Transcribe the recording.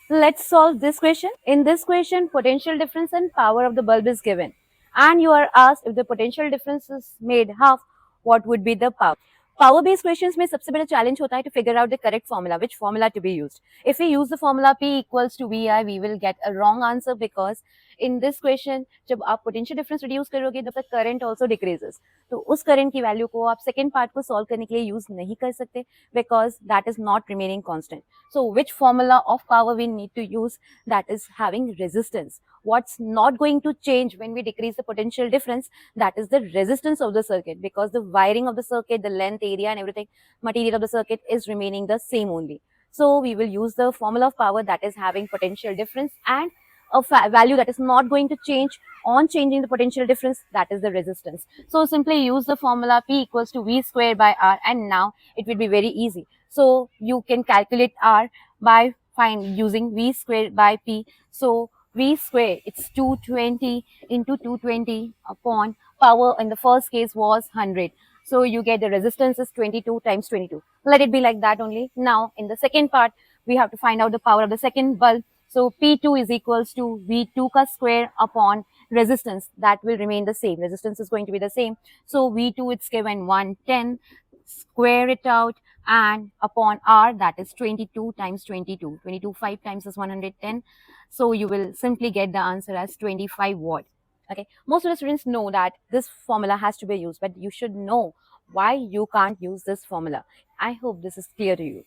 Let's solve this question. In this question, potential difference and power of the bulb is given. And you are asked if the potential difference is made half, what would be the power? Power based questions में सबसे बड़ा challenge होता है to figure out the correct formula, which formula to be used. If we use the formula P equals to VI, we will get a wrong answer because in this question जब आप potential difference reduce करोगे तब तक current also decreases. तो उस current की value को आप second part को solve करने के लिए use नहीं कर सकते because that is not remaining constant. So which formula of power we need to use? That is having resistance. What's not going to change when we decrease the potential difference? That is the resistance of the circuit, because the wiring of the circuit, the length, area and everything, material of the circuit is remaining the same only. So we will use the formula of power that is having potential difference and a value that is not going to change on changing the potential difference, that is the resistance. So simply use the formula P equals to V square by R, and now it will be very easy. So you can calculate R by using V square by P. So V square, it's 220 into 220 upon power in the first case was 100. So you get the resistance is 22 times 22. Let it be like that only. Now in the second part, we have to find out the power of the second bulb. So P2 is equals to V2 ka square upon resistance. That will remain the same. Resistance is going to be the same. So V2 it's given 110. Square it out and upon R, that is 22 times 22. 22 5 times is 110. So you will simply get the answer as 25 watt. Okay. Most of the students know that this formula has to be used, but you should know why you can't use this formula. I hope this is clear to you.